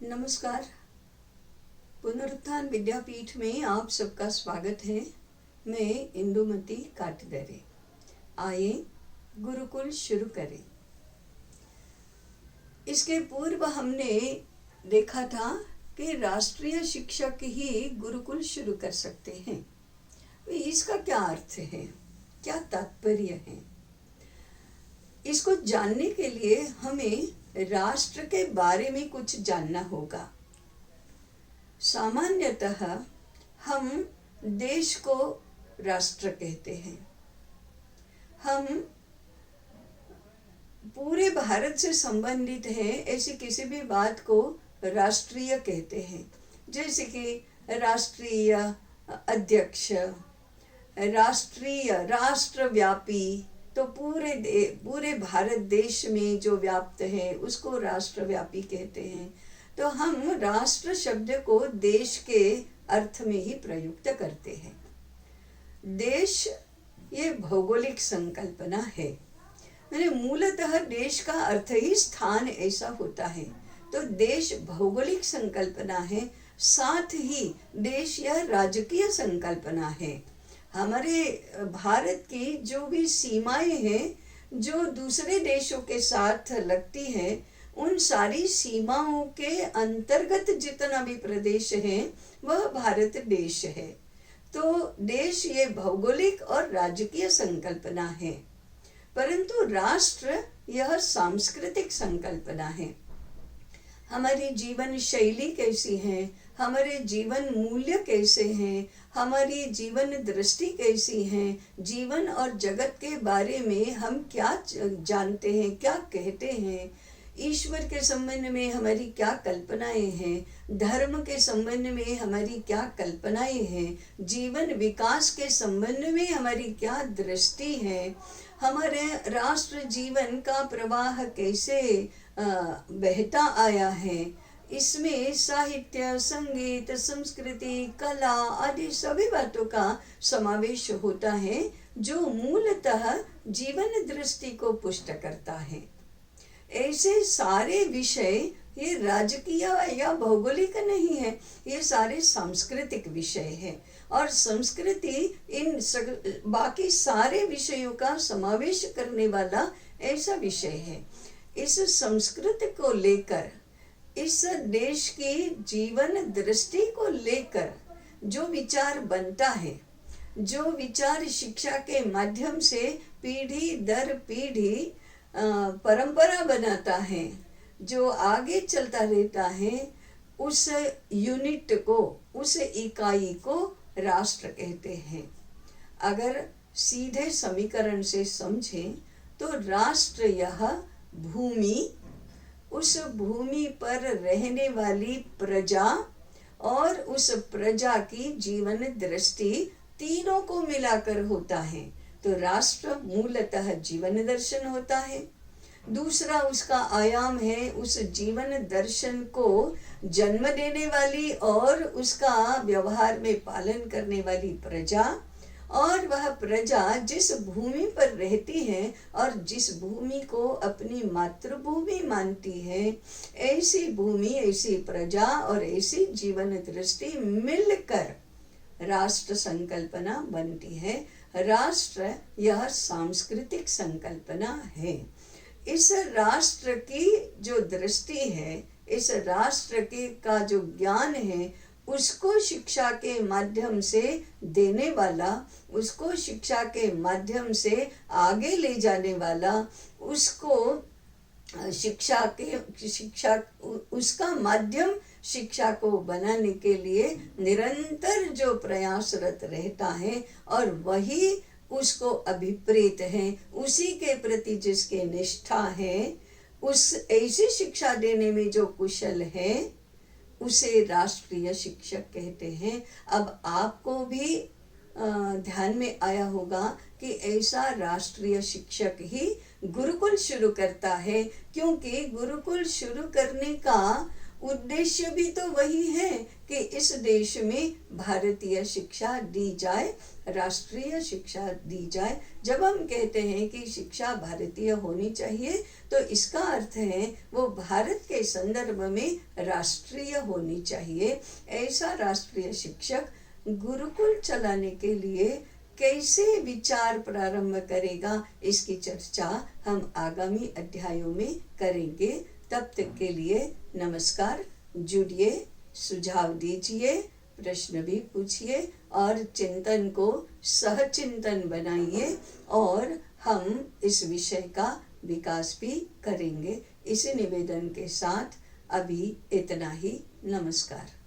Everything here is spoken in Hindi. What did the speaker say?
नमस्कार। पुनरुत्थान विद्यापीठ में आप सबका स्वागत है। मैं इंदुमती काटदरे। आइए गुरुकुल शुरू करें। इसके पूर्व हमने देखा था कि राष्ट्रीय शिक्षक ही गुरुकुल शुरू कर सकते हैं। इसका क्या अर्थ है, क्या तात्पर्य है? इसको जानने के लिए हमें राष्ट्र के बारे में कुछ जानना होगा। सामान्यतः हम देश को राष्ट्र कहते हैं। हम पूरे भारत से संबंधित है ऐसी किसी भी बात को राष्ट्रीय कहते हैं। जैसे कि राष्ट्रीय अध्यक्ष, राष्ट्रव्यापी, तो पूरे भारत देश में जो व्याप्त है उसको राष्ट्रव्यापी कहते हैं। तो हम राष्ट्र शब्द को देश के अर्थ में ही प्रयुक्त करते हैं। देश ये भौगोलिक संकल्पना है। मूलतः देश का अर्थ ही स्थान ऐसा होता है। तो देश भौगोलिक संकल्पना है, साथ ही देश यह राजकीय संकल्पना है। हमारे भारत की जो भी सीमाएं हैं, जो दूसरे देशों के साथ लगती है, उन सारी सीमाओं के अंतर्गत जितना भी प्रदेश है वह भारत देश है। तो देश ये भौगोलिक और राजकीय संकल्पना है, परंतु राष्ट्र यह सांस्कृतिक संकल्पना है। हमारी जीवन शैली कैसी है, हमारे जीवन मूल्य कैसे हैं, हमारी जीवन दृष्टि कैसी है, जीवन और जगत के बारे में हम क्या जानते हैं, क्या कहते हैं, ईश्वर के संबंध में हमारी क्या कल्पनाएं हैं, धर्म के संबंध में हमारी क्या कल्पनाएं हैं, जीवन विकास के संबंध में हमारी क्या दृष्टि है, हमारे राष्ट्र जीवन का प्रवाह कैसे बहता आया है, इसमें साहित्य, संगीत, संस्कृति, कला आदि सभी बातों का समावेश होता है, जो मूलतः जीवन दृष्टि को पुष्ट करता है। ऐसे सारे विषय ये राजकीय या भौगोलिक नहीं है, ये सारे सांस्कृतिक विषय है। और संस्कृति इन बाकी सारे विषयों का समावेश करने वाला ऐसा विषय है। इस संस्कृति को लेकर, इस देश की जीवन दृष्टि को लेकर जो विचार बनता है, जो विचार शिक्षा के माध्यम से पीढ़ी दर पीढ़ी परंपरा बनाता है, जो आगे चलता रहता है, उस यूनिट को, उस इकाई को राष्ट्र कहते हैं। अगर सीधे समीकरण से समझें तो राष्ट्र यह भूमि, उस भूमि पर रहने वाली प्रजा और उस प्रजा की जीवन दृष्टि तीनों को मिलाकर होता है। तो राष्ट्र मूलतः जीवन दर्शन होता है। दूसरा उसका आयाम है उस जीवन दर्शन को जन्म देने वाली और उसका व्यवहार में पालन करने वाली प्रजा, और वह प्रजा जिस भूमि पर रहती है और जिस भूमि को अपनी मातृभूमि मानती है, ऐसी भूमि, ऐसी प्रजा और ऐसी जीवन दृष्टि मिलकर राष्ट्र संकल्पना बनती है। राष्ट्र यह सांस्कृतिक संकल्पना है। इस राष्ट्र की जो दृष्टि है, इस राष्ट्र के का जो ज्ञान है, उसको शिक्षा के माध्यम से देने वाला, उसको शिक्षा के माध्यम से आगे ले जाने वाला, उसको उसका माध्यम शिक्षा को बनाने के लिए निरंतर जो प्रयासरत रहता है, और वही उसको अभिप्रेत है, उसी के प्रति जिसके निष्ठा है, उस ऐसी शिक्षा देने में जो कुशल है, उसे राष्ट्रीय शिक्षक कहते हैं। अब आपको भी ध्यान में आया होगा कि ऐसा राष्ट्रीय शिक्षक ही गुरुकुल शुरू करता है, क्योंकि गुरुकुल शुरू करने का उद्देश्य भी तो वही है कि इस देश में भारतीय शिक्षा दी जाए, राष्ट्रीय शिक्षा दी जाए। जब हम कहते हैं कि शिक्षा भारतीय होनी चाहिए तो इसका अर्थ है वो भारत के संदर्भ में राष्ट्रीय होनी चाहिए। ऐसा राष्ट्रीय शिक्षक गुरुकुल चलाने के लिए कैसे विचार प्रारंभ करेगा, इसकी चर्चा हम आगामी अध्यायों में करेंगे। तब तक के लिए नमस्कार। जुड़िए, सुझाव दीजिए, प्रश्न भी पूछिए और चिंतन को सहचिंतन बनाइए और हम इस विषय का विकास भी करेंगे। इस निवेदन के साथ अभी इतना ही। नमस्कार।